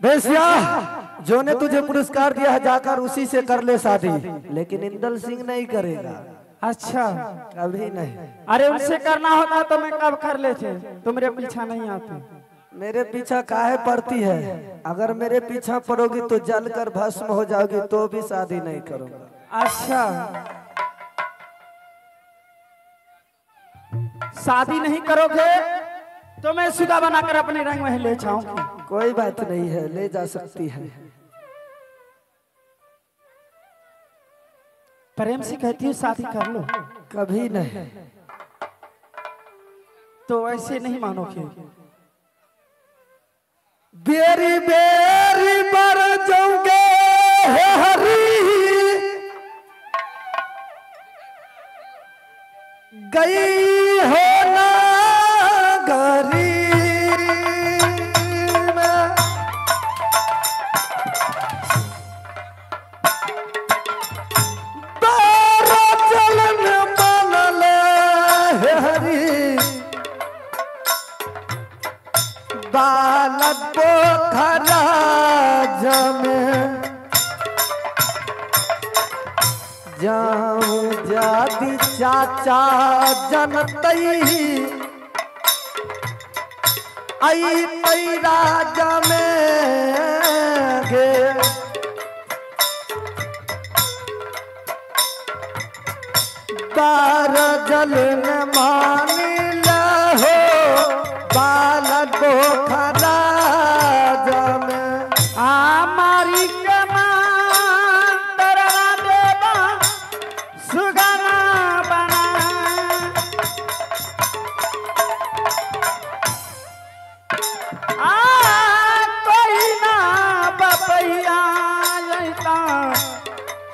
बेसिया जो ने तुझे पुरस्कार दिया है जाकर उसी से कर ले शादी, लेकिन इंदल सिंह नहीं करेगा। अच्छा कभी नहीं। अरे उनसे करना होता तो मैं कब कर लेते, तुम मेरे पीछा नहीं आते। मेरे पीछा काहे पड़ती है? अगर मेरे पीछा पड़ोगी तो जल कर भस्म हो जाओगी, तो भी शादी नहीं करूंगा। अच्छा शादी नहीं करोगे तो मैं सुधा बनाकर अपने रंग में ले जाऊंगी। कोई बात नहीं है, ले जा सकती है। प्रेम से कहती हूँ शादी कर लो। कभी नहीं। तो ऐसे नहीं मानोगे। बेरी बेरी पर जाऊंगे हरी गई हो ना गरी में बारा चलन मन ले हरी बालक पोखरा जमे जाऊं जाति चाचा जनतई आई पैरा जमे गे बार जल न मानी हो बालक पोखरा जमे हमारी कमान तरला देवा सुगना बना। कोई ना बपैया जैता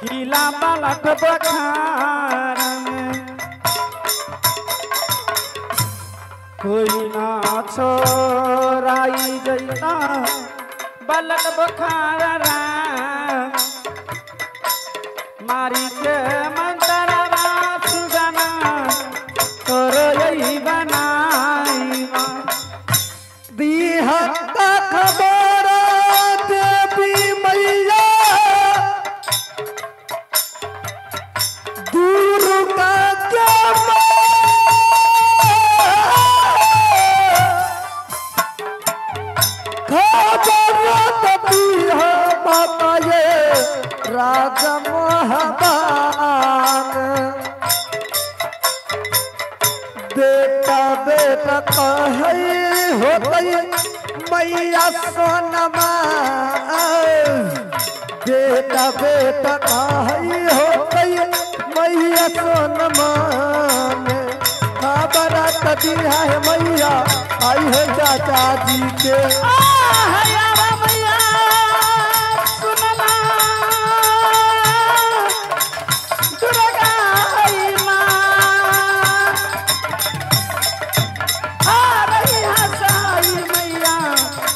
हिला बालक बखार में, कोई ना छोराई जैता बालक बखार मारी के मंतरवा सुगना तोरो यही बनाई दीहता खबर देवी मैया दूर का राजा मोहबान बेटा बेटा कहे होतई मैया सोनमा बेटा बेटा कहे होतई मैया सोनमा खबर दी है मैया आई है चाचा जी के।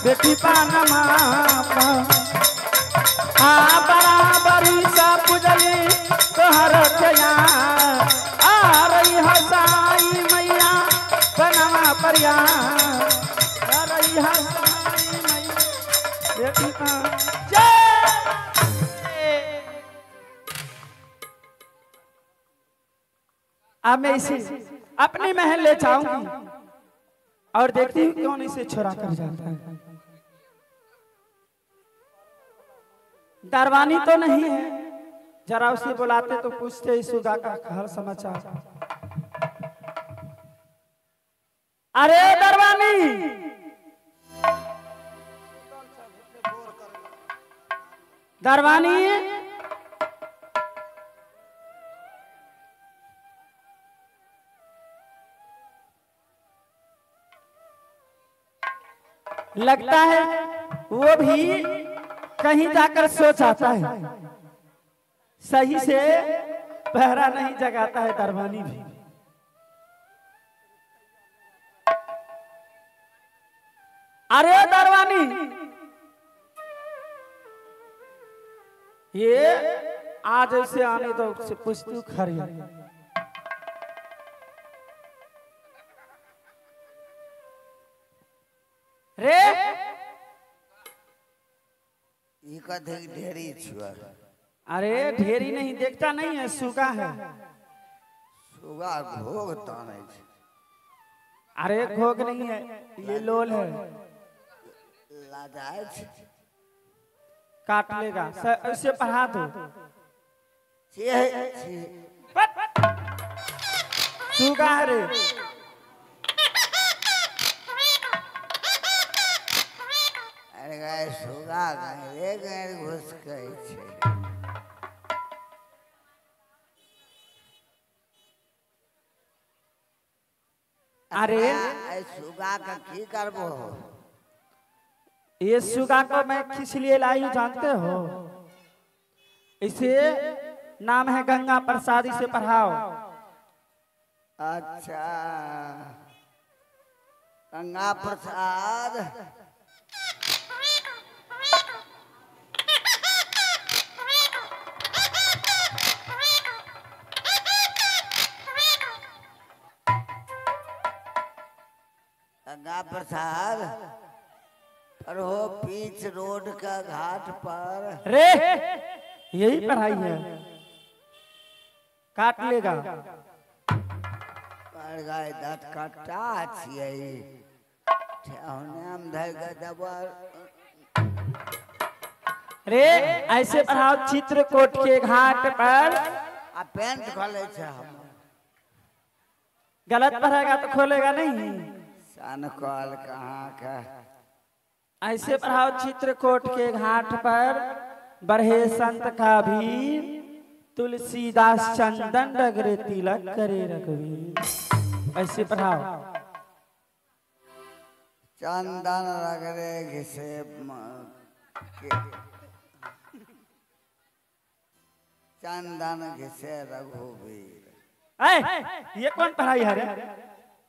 बेटी पानमा बराबरी सा पुजली तोहर जया आ रही हसाई मैया बनवा परिया आ रही हसाई मैया बेटी अब मैं इसे अपने महल ले जाऊंगी और देखती हूँ कौन इसे छुरा कर जाता है। दरवानी तो नहीं है, जरा उसे बुलाते तो पूछते सुधा का हाल समाचार। अरे दरवानी, दरवानी लगता है वो भी कहीं जाकर सो जाता है, सही से पहरा नहीं जगाता है दरबानी भी। अरे दरबानी, ये आज ऐसे आने दो, उससे पूछती हूँ खरी रे ई कथी ढेरी छुआ अरे ढेरी नहीं देखता नहीं है, सुगा है। सुगा घोग ताने छे। अरे घोग नहीं है, ये लोल है। लाजाए छे। काट लेगा ऐसे पढ़ा दो। सुगा है रे। अरे गाय सुगा गए गए घुस गए छे। अरे सुगा का की करबो? ये सुगा को मैं किस लिए लाई हूं जानते हो? इसे नाम है गंगा प्रसाद, इसे पढ़ाओ। अच्छा गंगा प्रसाद। गंगा प्रसाद और हो पीच रोड का घाट पर। रे यही पढ़ाई है, काट लेगा। पर गाय दत कट्टा छिए ठेहुने में धर के दबर। रे ऐसे पढ़ाओ, चित्रकूट के घाट पर। आ पेंट खोले छे हम। गलत पढ़ेगा तो खोलेगा नहीं। सन कॉल कहाँ का? ऐसे पढ़ाओ, चित्रकूट के घाट पर बढ़े संत का भी तुलसीदास चंदन रगरे तिलक करे रघुवीर। ऐसे पढ़ाओ। चंदन रगरे घिसे चंदन घिसे रघुवीर। ये कौन पढ़ाई है रे?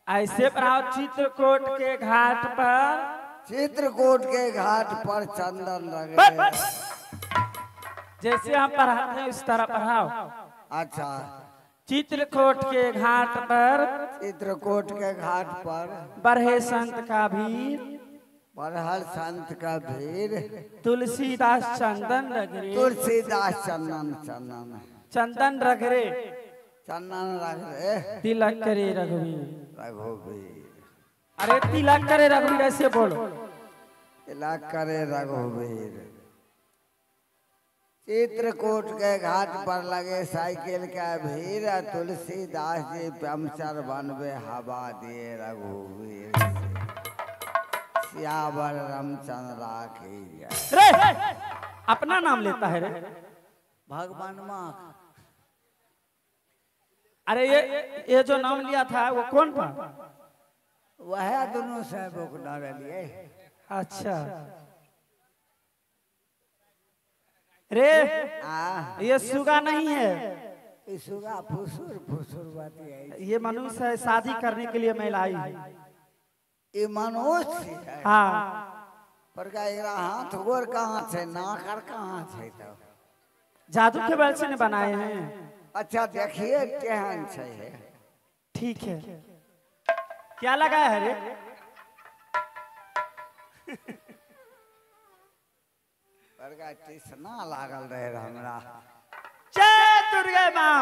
ऐसे पढ़ाओ, चित्रकूट के घाट पर। चित्रकूट के घाट पर चंदन रगरे। जैसे हम पढ़ाते हैं उस तरह पढ़ाओ। अच्छा चित्रकूट के घाट पर। चित्रकूट के घाट पर बढ़े संत का भीड़। बढ़ल संत का भीड़। तुलसीदास चंदन रगरे। तुलसीदास चंदन चंदन चंदन रगरे चंदन रगरे तिलक करे रघुवीर। रघुवीर। अरे तिलक करे रघुवीर ऐसे बोलो। तिलक करे रघुवीर। चित्रकूट के घाट पर लगे साइकिल का भीड़। तुलसीदास जी पंचर बनवे हवा दिए रघुवीर। सियावर रामचंद्र की रे अपना नाम लेता है रे भगवान माँ। अरे ये जो नाम लिया था वो कौन था? वह दोनों से बुक डाले। अच्छा रे ये सुगा नहीं है, सुगा फुसुर फुसुर बाती है। ये मनुष्य है, शादी करने के लिए मैं लाई हूं। ये मनुष्य है। हाँ पर का एकरा हाथ गोर कहाँ छे, नाकर कहाँ छे? तो जादू के बल से ने बनाए हैं। अच्छा देखिए केहन छे। ठीक है, क्या लगा है रे? पर का तृष्णा लागल रहे हमरा। जय दुर्गा माँ।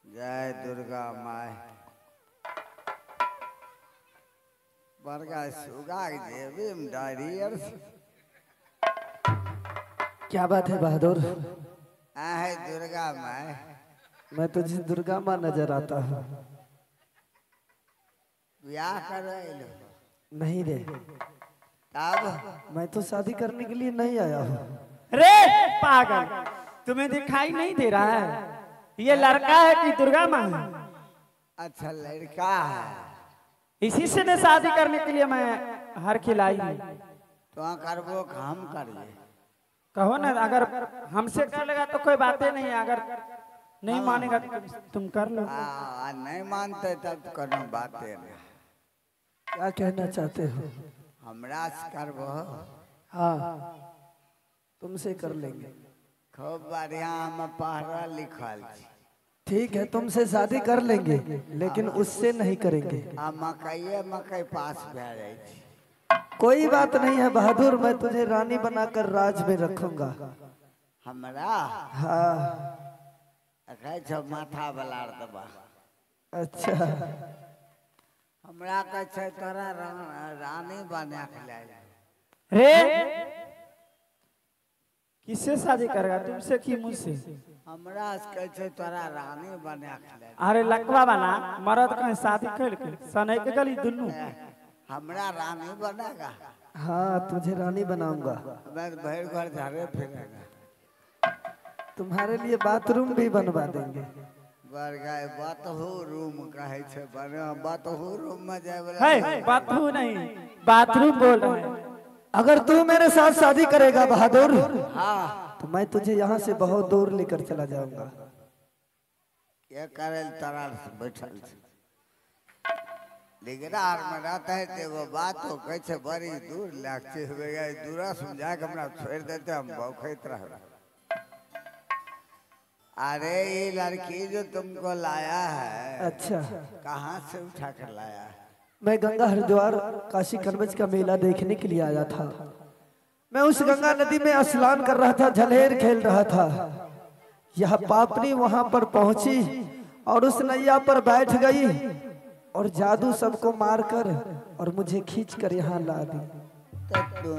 जय दुर्गा माई। बरगा सुगा देवी में डायरियर। क्या बात है बहादुर? है दुर्गा माई। मैं तुझे दुर्गा माँ नजर आता हूँ। ब्याह कर नहीं रे, तब मैं तो शादी करने के लिए नहीं आया हूँ। रे पागल, तुम्हें दिखाई नहीं दे रहा है ये लड़का है कि दुर्गा माँ है? अच्छा लड़का है। इसी से ने शादी करने के लिए मैं हर खिलाई हूँ। तो करबो हम करिए। कहो ना, अगर हमसे कर लेगा तो कोई बातें नहीं, अगर नहीं मानेगा तो तुम कर लो। नहीं मानते तब तो कोनो बातें नहीं। क्या कहना चाहते हो? हमरा से करबो? हाँ तुमसे कर लेंगे। खूब बढ़िया हम पढ़ा लिखल छी। ठीक है तुमसे शादी कर लेंगे, लेकिन उससे नहीं करेंगे। मकई पास भे जाए छी। कोई बात नहीं है बहादुर, मैं तुझे रानी बनाकर राज में रखूंगा। हमरा हाँ। कहे छो माथा बलार दबा। अच्छा। हमरा कहे छे तोरा रानी बना के ले जा। रे किससे शादी करेगा, तुमसे कि मुझसे? हमरा कहे छे तोरा रानी बना के ले जा। अरे लकवा बना मरद कहीं शादी करके सनई के गली दुनू। हमरा रानी बनेगा। हाँ तुझे रानी बनाऊंगा। मैं भैर घर झाड़े फिरेगा। तुम्हारे लिए बाथरूम भी बनवा देंगे। बर गए बातहू रूम कहे छे बने बातहू रूम में जाए है बाथू नहीं बाथरूम बोल रहे हैं। अगर तू मेरे साथ शादी करेगा बहादुर, हाँ तो मैं तुझे यहाँ से बहुत दूर लेकर चला जाऊंगा। ये करे तरार से बैठल छे लिगरार में रहता है तो वो बात हो कहे छे बड़ी दूर लगती है। दूरा समझा के हमरा छोड़ देते हम भौंकत रह। अरे ये लड़की जो तुमको लाया है, अच्छा, कहाँ से उठा कर लाया है? मैं गंगा हरिद्वार काशी कनवज का मेला देखने के लिए आया था। मैं उस गंगा नदी में स्नान कर रहा था, झलेर खेल रहा था। यह पापनी वहां पर पहुंची और उस नैया पर बैठ गई और जादू सबको मारकर और मुझे खींचकर यहाँ ला दी। तो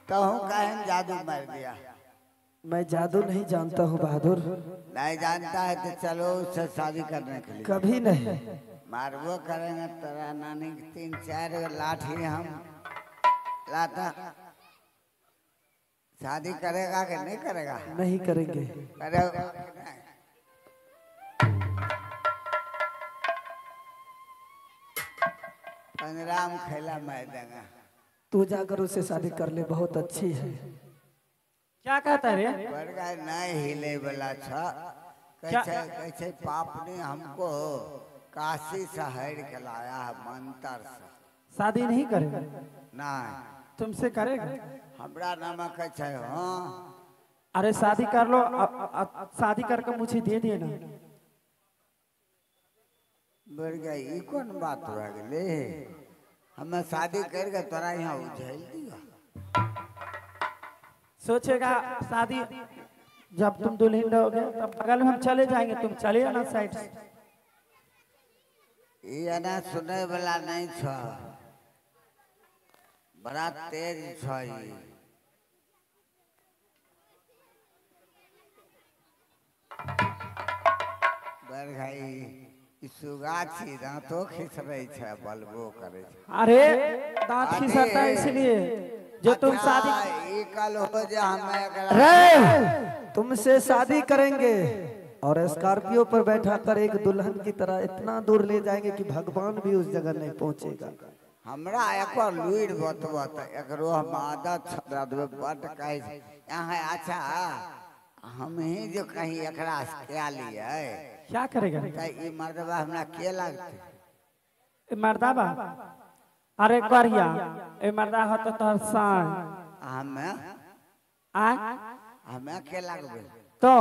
काहे जादू मार दिया? मैं जादू नहीं जानता हूँ बहादुर। नहीं जानता है तो चलो उससे शादी करने के लिए। कभी नहीं। मारबो करेंगे तेरा नानी की 3-4 लाठी हम लाता। शादी करेगा कि नहीं करेगा? नहीं करेंगे। करेगा। पंजराम खेला मैं देगा। तू जाकर उससे शादी कर ले, बहुत अच्छी है। क्या कहता है रे? बड़गा नहीं हिले वाला था। कैसे पाप ने हमको काशी शहर के लाया है मंत्र से। शादी नहीं करेगा? नहीं तुमसे करेगा? हमरा नाम कैसे? हाँ अरे शादी कर लो, शादी करके मुझे दे देना। बड़गा ये कौन बात हो गए? हमें शादी करके तोरा यहाँ उझल दिया। सोचेगा शादी जब तुम दुल्हन रहोगे तब बगल में हम चले जाएंगे, तुम चले आना साइड से। ये ना सुने वाला नहीं था, बड़ा तेज था ये। बरगाई सुगाछी दांतो खींच रही है, बलबो करे। अरे दांत खिसकता है इसलिए जो तुम शादी कल हो जा रे तुमसे शादी करेंगे और स्कॉर्पियो पर बैठा कर एक दुल्हन की तरह इतना दूर ले जाएंगे कि भगवान भी उस जगह नहीं पहुंचेगा। हमरा एक बार लुइड बतबत एकरो हम आदत छड़ा देबे बट कहे यहाँ। अच्छा हम ही जो कहीं एकरा क्या लिए क्या करेगा? ये मर्दबा हमरा के लगते? मर्दाबा? अरे करिया ए मर्दा हो तो तोहर सान। हमें के लगबे तो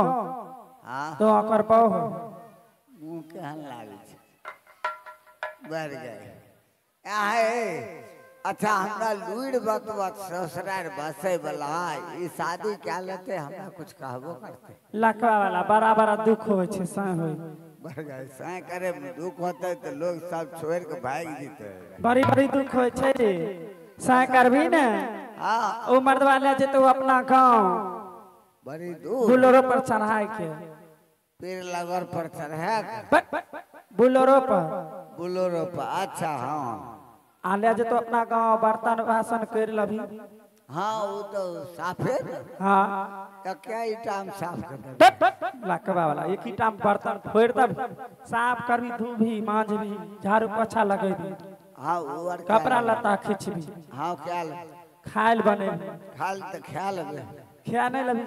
हाँ तो कर पाओ मुंह केहन लागे छे? बढ़ गए आहे। अच्छा हमरा लुइड बतबत ससुरार बसे वाला ये शादी क्या लेते हमरा कुछ कहबो करते? लकवा वाला बड़ा बड़ा दुख होय छे, सह होय। बढ़ गए सह करे दुख होते तो लोग सब छोड़ के भाग जीते। बड़ी बड़ी दुख होय छे रे, सह करबी ने। हाँ ओ मर्दवा ले जेतो अपना गांव बड़ी दूर बुलोरो पर चढ़ाए के। पीर लगोर पर चढ़ा बुलोरो पर। बुलोरो पर। अच्छा हाँ आ ले जेतो अपना गांव बर्तन भाषण कर लभी। हाँ वो तो साफे हाँ क्या टाइम साफ कर दे। लकवा वाला एक ही टाइम बर्तन फोड़ तब साफ करबी, धोबी मांजबी, झाड़ू पोछा लगेबी, हाँ वो और कपड़ा लत्ता खींचबी, हाँ क्या खाइल बने खाल तो ख्याल खिया नहीं लभी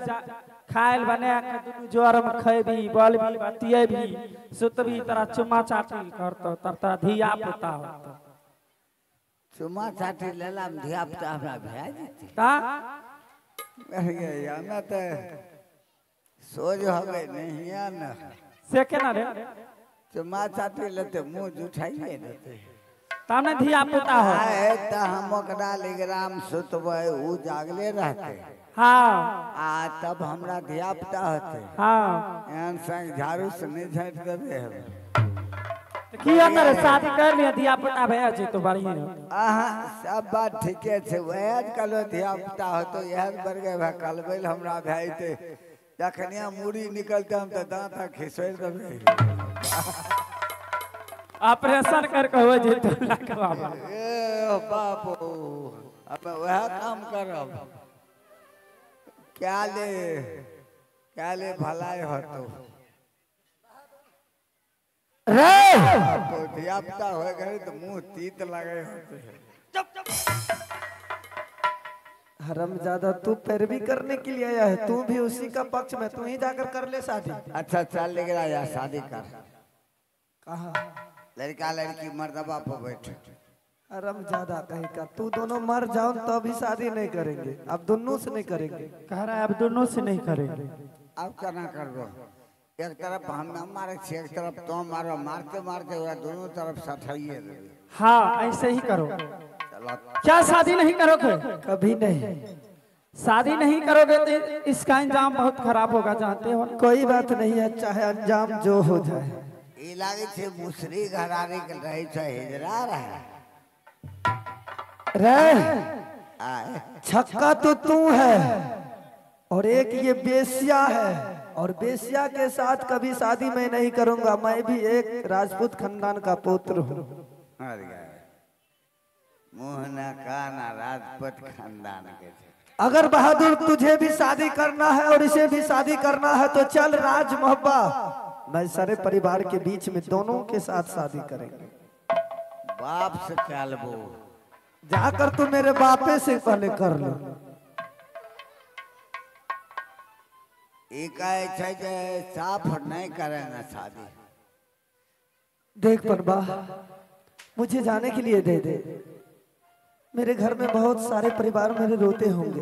खाइल बने के दुनू जोर में खैबी, बोलबी, बतियेबी, सुतबी, तरा चुम्मा चाटी करतो तरता धिया पुता होतो। चुम्मा चाटी लेला में धिया पुता हमरा भेज देती ता हमें तो सोच हवे नहीं न से केना रे? चुम्मा चाटी लेते मुंह जुठाइए देते। तब न धिया पुता हो। आए तो हम ओकरा लिग्राम सुतबै उ जागले रहते हाँ आ तब हमरा धिया पुता होते हाँ एहन संग झाड़ू से नहीं झाँट देबे हम तो की अंदर शादी कर लिया धिया पुता भैया जी तो बढ़िया हो। अहाँ सब बात ठीके छै वएह कलो धिया पुता हो तो यह बर गए भाई कलबैल हमरा भाई ते जखनिया मुड़ी निकलते हम तो दांत खिसोड़ देबे ऑपरेशन करके हो जे तो लखवा ए बापू अब वह काम करब क्या ले भलाई हो तो धिया पुता हो गए तो मुंह तीत लगे होते हरामजादा तू पैरवी करने के लिए आया है, तू भी उसी का पक्ष में, तू ही जाकर कर ले शादी। अच्छा चल ले गया या शादी कर कहा लड़का लड़की मर्दबा पर बैठ हरामजादा कहीं का, तू दोनों मर जाओ तो भी शादी नहीं करेंगे, अब दोनों से नहीं करेंगे। कह रहा है अब दोनों से नहीं करेंगे। अब करना कर दो एक तरफ हम न मारे एक तरफ तो मारो मारते मारते हुआ दोनों तरफ सठाइए हाँ ऐसे ही करो। चलो क्या शादी नहीं करोगे? कभी नहीं। शादी नहीं करोगे तो इसका अंजाम बहुत खराब होगा, जानते हो। कोई बात नहीं है, चाहे अंजाम जो हो जाए। ई लागे छे मुसरी घरारी के रही छे हिजरा रहे रे छक्का तो तू है और एक ये बेस्या है, और बेस्या के साथ कभी शादी मैं नहीं करूंगा। मैं भी एक राजपूत खानदान का पुत्र हूँ। मुहना काना राजपूत खानदान के अगर बहादुर तुझे भी शादी करना है और इसे भी शादी करना है तो चल राज मोहब्बा, मैं सारे परिवार के बीच में दोनों के साथ शादी करेंगे। बाप से चलबो जाकर तू मेरे बापे से पहले कर लो। एक साफ नहीं करेंगे शादी। देख पनबा, मुझे जाने के लिए दे दे। मेरे घर में बहुत सारे परिवार मेरे रोते होंगे।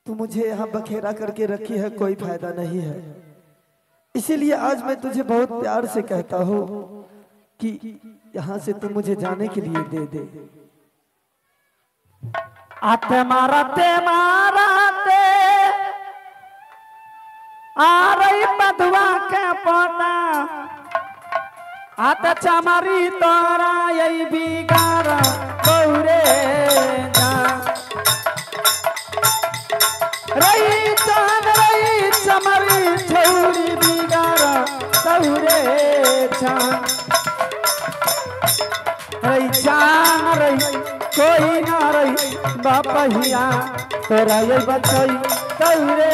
तू मुझे यहाँ बखेरा करके रखी है, कोई फायदा नहीं है। इसीलिए आज मैं तुझे बहुत प्यार से कहता हूँ कि यहाँ से तू मुझे जाने के लिए दे दे। आते मारते मारते आ रही बधुआ के पोता, आते चमारी तोरा यही बिगाड़ गौरे जा रही चांद रही चमारी छौरी बिगाड़ गौरे जा रही चांद रही कोई ना रही बापहिया तोरा ये बचई गौरे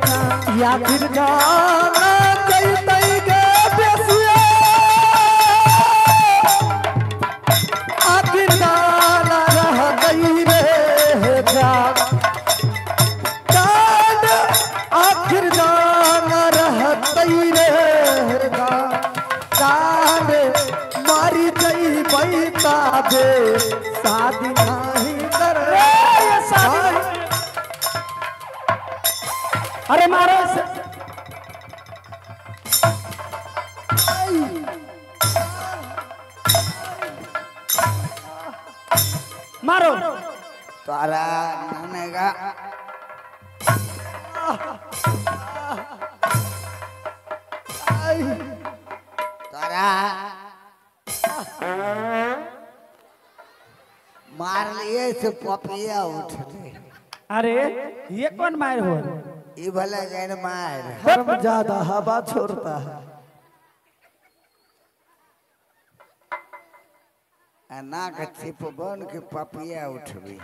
जा या फिर गाना कहते गे बेसिया, आखिर गाना रह गई रे जान, आखिर गाना रह गई रे जान, मारी गई बैता दे शादी नहीं कर रे। अरे मारो मारो तारा नानेगा तारा मार लिए से पपिया उठते। अरे ये कौन मार हो? ई भला गैर मार हरामजादा हवा छोड़ता है। नाक छिप बन के पपिया उठबी।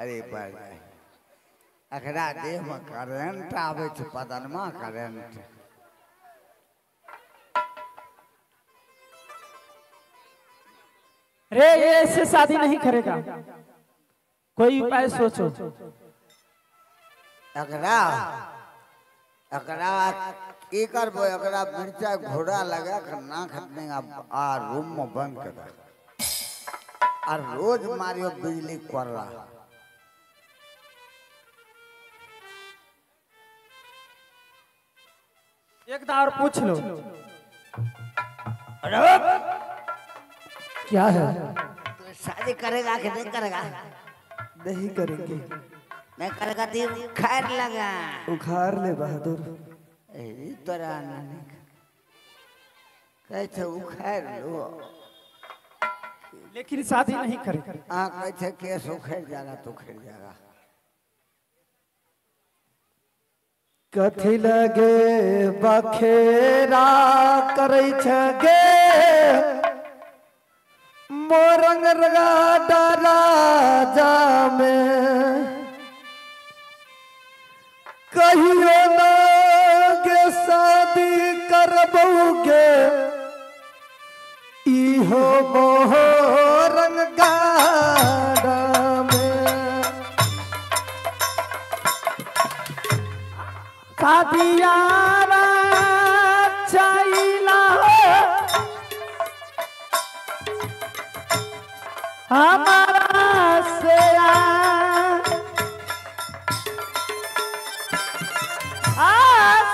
अरे पर अखरा देह में करंट आवे छ, बदनमा करंट। रे ये से शादी नहीं करेगा, कोई उपाय सोचो। अकरा अकरा की करबो? अकरा मिर्चा घोड़ा लगा कर नाक देगा आ रूम में बंद कर और रोज मारियो बिजली कर रहा। एक बार पूछ लो। अरे क्या है? तो शादी करेगा कि नहीं करेगा? नहीं करेंगे। नहीं करेगा तो खैर लगा उखाड़ ले बहादुर। तोरा कैसे उखाड़ लो, लेकिन शादी नहीं करेगा। हाँ कैसे केस उखड़ जाएगा तो उखड़ जाएगा। कथी लगे बखेरा करे छगे मोरंग रगा डाला जामे कहियो लगे शादी करबोगे इहो मोरंग गाड़ा में। शादियारा चाहिला हमारा से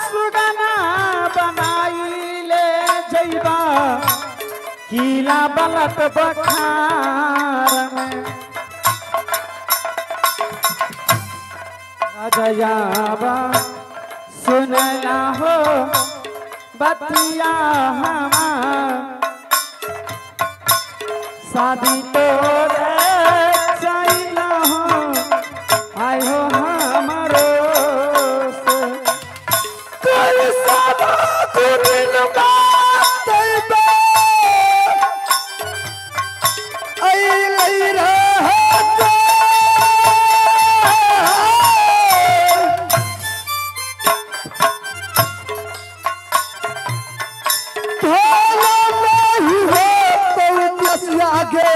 सुगना बनाई ले जैबा किला बलत बखार में अजयाबा सुनला हो बतिया हमार शादी तो चाहिला हो आय हो हमारो से कोई सब दिन बात बे आई लई रहत भोला नहीं हो पौस आगे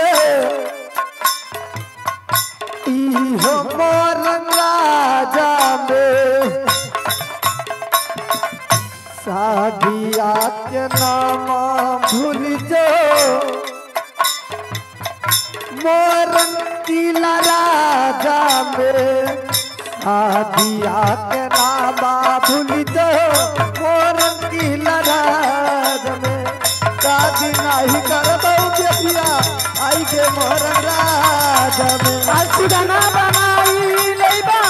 इहो मोरंग राजा में शादिया के नामा भूल जो मोरन किला राजा में शादिया के नामा भूल जो मोरन किला राजा में शादी नहीं करबो बेटिया आई के मोरन राजा में। सुगना बनाई लेबा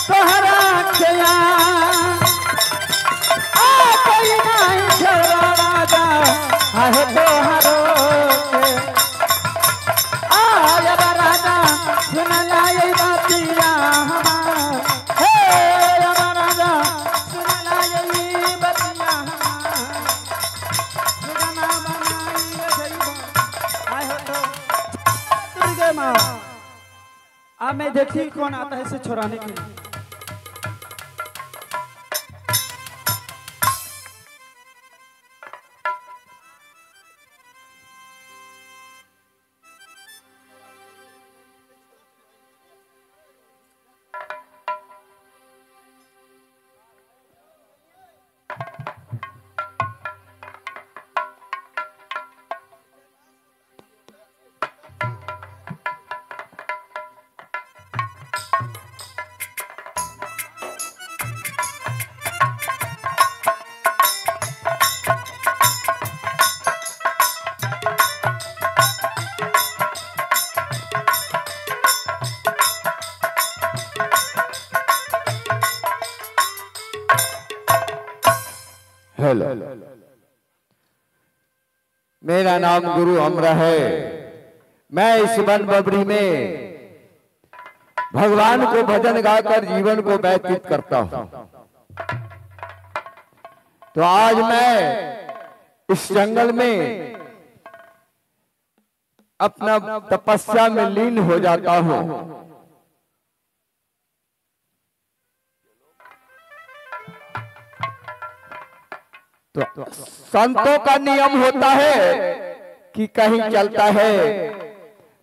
तोहरा खया कोई नहीं छोड़ा राजा आहे तोहरो के आया राजा सुन लाई बातिया हमार हे राजा सुन लाई बातिया हमार सुगना बनाई जइबा आए हो तो दुर्गे माँ अब मैं देखी कौन आता है इसे छुड़ाने के लिए। हेलो, मेरा नाम गुरु अमरा है। मैं इस वन बबरी में भगवान को भजन गाकर जीवन को व्यतीत करता हूं। तो आज मैं इस जंगल में अपना तपस्या में लीन हो जाता हूं। तो संतों का नियम होता है कि कहीं चलता है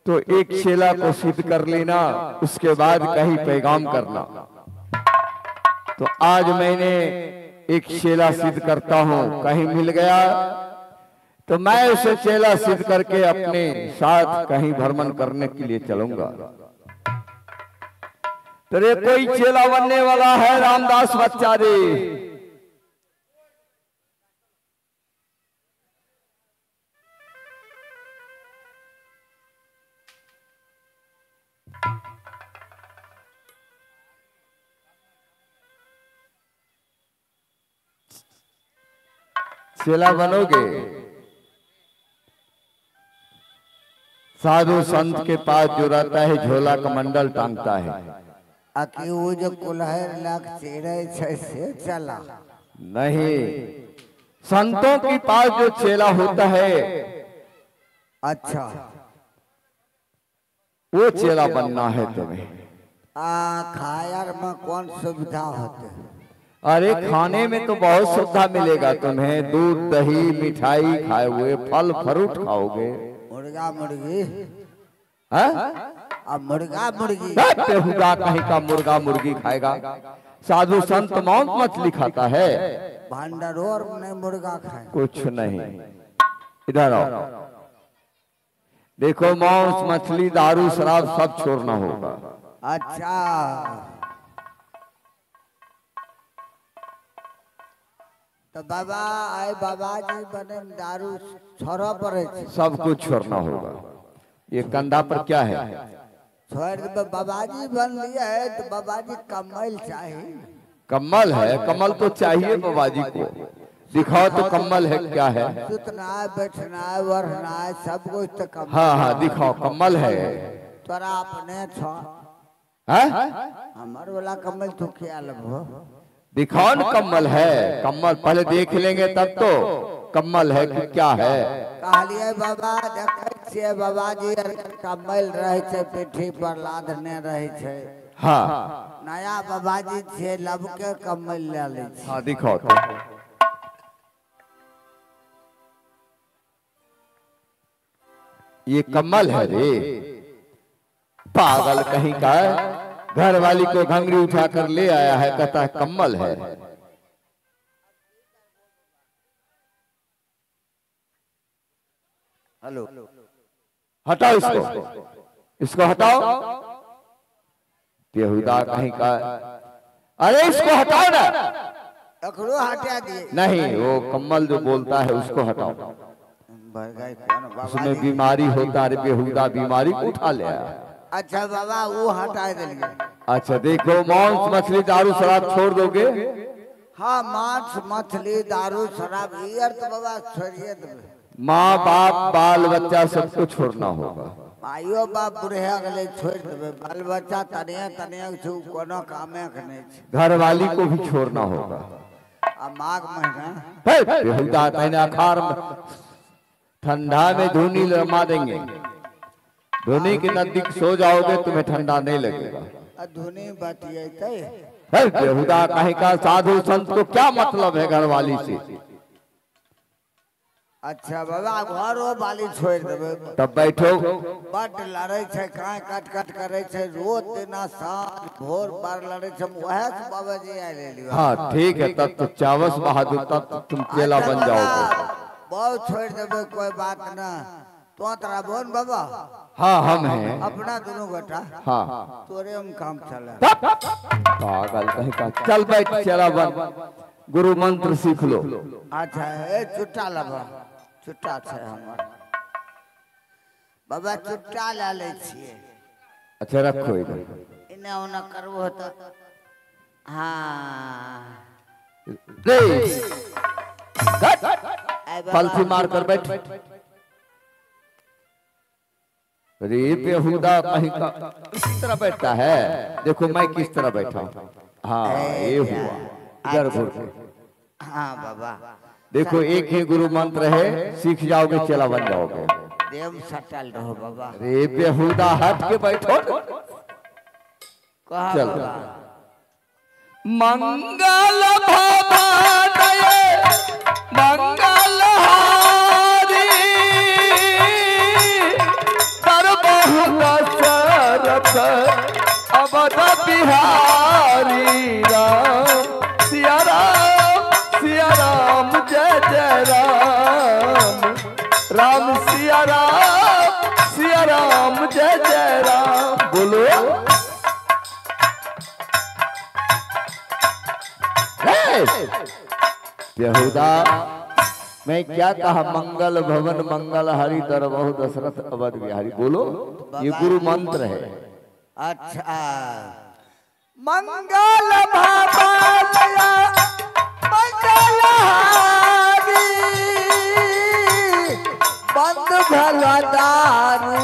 तो एक चेला को सिद्ध कर लेना, उसके बाद कहीं पैगाम करना। तो आज मैंने एक चेला सिद्ध करता हूं, कहीं मिल गया तो मैं उसे चेला सिद्ध करके अपने साथ कहीं भ्रमण करने के लिए चलूंगा। तो रे कोई चेला बनने वाला है रामदास बच्चा रे। चेला बनोगे? साधु संत के पास जो रहता है झोला कमंडल टांगता है। अकी वो जो कुल्हड़ लाख चेहरे से चला नहीं, संतों के पास जो चेला होता है अच्छा वो चेला बनना है तुम्हें। खायर में कौन सुविधा होते? अरे खाने में तो बहुत सुविधा मिलेगा तुम्हें, दूध दही मिठाई खाए हुए, फल फ्रूट खाओगे। मुर्गा मुर्गी हाँ? अब मुर्गा मुर्गी बेहुदा कहीं का मुर्गा मुर्गी खाएगा। साधु संत मांस मछली खाता है। भंडारोर में मुर्गा खाए कुछ नहीं, इधर आओ। देखो मांस मछली दारू शराब सब छोड़ना होगा। अच्छा तो बाबा आए बाबा जी बने दारू छोड़ा पड़े सब कुछ छोड़ना होगा। ये कंधा पर क्या है? छोड़ दे बाबा जी बन लिया है तो बाबा जी कमल चाहिए। कमल है? कमल तो चाहिए बाबा जी को। दिखाओ तो कमल है क्या है? सुतना है बैठना है वरना है सब कुछ तो कमल। हाँ हाँ दिखाओ कमल है। तोरा अपने छो हमार वाला कमल तो क्या लगभो दिखाओ न कमल है। कमल पहले देख लेंगे तब तो कमल है कि क्या है। कहलिए बाबा देखे छे बाबा जी कमल रहे छे पीठी पर लादने रहे छे। हाँ नया बाबा जी छे लब के कमल ले ले छे। हाँ दिखाओ तो। ये कमल है रे, पागल कहीं का। घर वाली को घंगरी उठाकर ले आया है, कहता है कमल है। हेलो हटाओ इसको, इसको हटाओ। बेहुदा कहीं का। अरे इसको हटाओ ना। अखरो हटा दिए। नहीं, वो कमल जो बोलता है उसको हटाओ। उसमें बीमारी होता है। बेहुदा बीमारी को उठा ले आया। अच्छा बाबा वो हटा देंगे। अच्छा देखो, मांस मछली दारू शराब छोड़ दोगे? हाँ मांस मछली दारू शराब ये तो बाबा छोड़िए देबे। माँ बाप बाल बच्चा सबको छोड़ना होगा। माइयो बाप बुढ़े अगले छोड़ देबे। बाल बच्चा तनिया तनिया छु कोनो कामे नहीं छे। घर वाली को भी छोड़ना होगा। अब माघ महीना बेहुदा तैने अखाड़ में ठंडा में धुनी रमा देंगे। धुनी के नजदीक सो जाओगे तुम्हें ठंडा नहीं लगेगा। धुनी बतियाते बेहुदा कहीं का। साधु संत को क्या मतलब है घर वाली से? अच्छा बाबा घरो वाली छोड़ देबे। तब बैठो। बट लड़े छे काय कट कट करे छे रोज दिना साँझ भोर बार लड़े छे। वह से बाबा जी आए ले लियो। हाँ ठीक है, तब तो चावस बहादुर, तब तो तुम चेला बन जाओगे। बहुत छोड़ देबे कोई बात ना। तो तेरा बोन बाबा हाँ हम हैं अपना दोनों बेटा। हाँ तोरे हम काम चला। पागल कहीं का। चल बैठ चेला बन, गुरु मंत्र सीख लो। अच्छा ए चुट्टा लबा चुट्टा छे हमर बाबा चुट्टा ला ले छिए। अच्छा रखो इधर। इने ओना करबो त हां रे पलथी मार कर बैठ। अरे बेहुदा कहीं का। किस तरह बैठता है? देखो मैं किस तरह बैठा हूँ। हाँ ये हुआ। इधर घुर के। हाँ बाबा देखो एक ही गुरु मंत्र है, सीख जाओगे चेला बन जाओगे। देव सटल रहो बाबा। अरे बेहुदा हट के बैठो। कहा चल बाबा मंगल भवानय मंगल हारी सर्वहु दशरथ अवध बिहारी। राम सिया राम जय जय राम। राम सिया राम जय जय राम। बोलो बेहुदा। मैं क्या कहा? मंगल भवन मंगल हरि दरबहु दशरथ अवध बिहारी। बोलो ये गुरु मंत्र है। अच्छा मंगल भवानय मंगल हारी भला दारू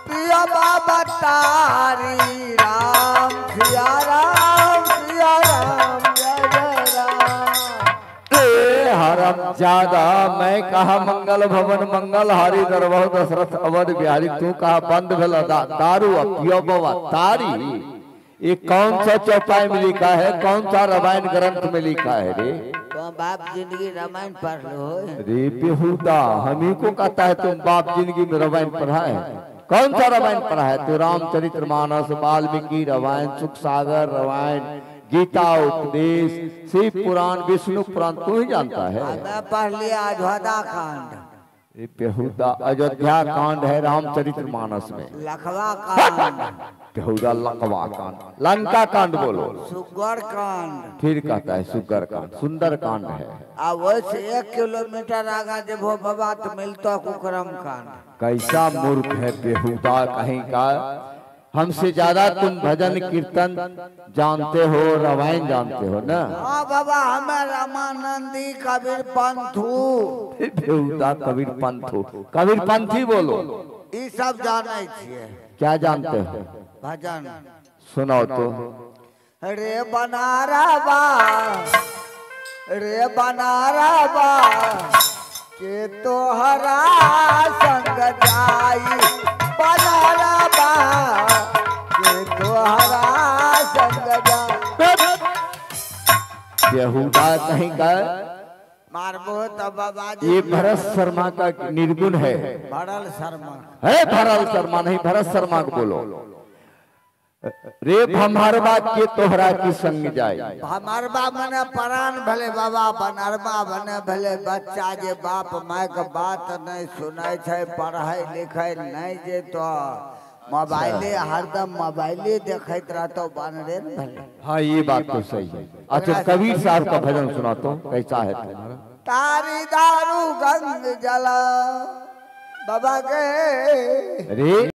प्रिय बाबा तारी राम सिया राम सिया राम जय जय राम। हरम ज्यादा मैं कहा मंगल भवन मंगल हारी दरबार दशरथ अवध बिहारी तू कहा बंद भला दारू पियो बाबा तारी। ये कौन सा चौपाई में लिखा है, कौन सा रामायण ग्रंथ में लिखा है रे? तो बाप जिंदगी रामायण पढ़ लो रे बेहुदा, हम ही को कहता है तुम बाप जिंदगी में रामायण पढ़ा है? कौन सा रामायण पढ़ा है? तो रामचरितमानस, वाल्मीकि रामायण, सुख सागर रामायण, गीता उपदेश, शिव पुराण, विष्णु पुराण तू ही जानता है। मैं पढ़ लिया अयोध्या कांड। बेहुदा अयोध्या कांड है रामचरितमानस में। लखवा कांड। बेहुदा लखवा कांड, लंका कांड बोलो। सुगर कांड। फिर कहता है सुगर कांड, सुंदर कांड है। अब वैसे 1 किलोमीटर आगा जब हो बाबा तो मिलता कुकरम कांड। कैसा मूर्ख है बेहुदा कहीं का। हमसे ज्यादा तुम भजन कीर्तन जानते हो, रामायण जानते हो ना? हाँ बाबा हमें रामानंदी कबीर पंथू। बेहुदा कबीर पंथू, कबीर पंथी बोलो। ये सब जाने छिए। क्या जानते हो? भजन सुनाओ तो। रे बनारा बा, रे बनारा बा के तोहरा संग जाई। बनारा बा के तोहरा संग जाई। बेहुदा कहीं का। मारबो तो बाबा जी। ये भरत शर्मा का निर्गुण है। भरल शर्मा है भरत शर्मा नहीं, भरत शर्मा को बोलो। रे भमरबा के तोहरा की संग जाए। भमरबा मने प्राण भले बाबा, बनरबा बने भले बच्चा जे बाप माय के बात नहीं सुनै छै, पढ़ाई लिखाई नहीं जे तो मोबाइले हरदम मोबाइले देखत रहतो बनरे न भले। हाँ ये बात तो सही है। अच्छा कबीर साहब का भजन सुना तो कैसा है तुम्हारा? तारी दारू गंग जला बाबा के रे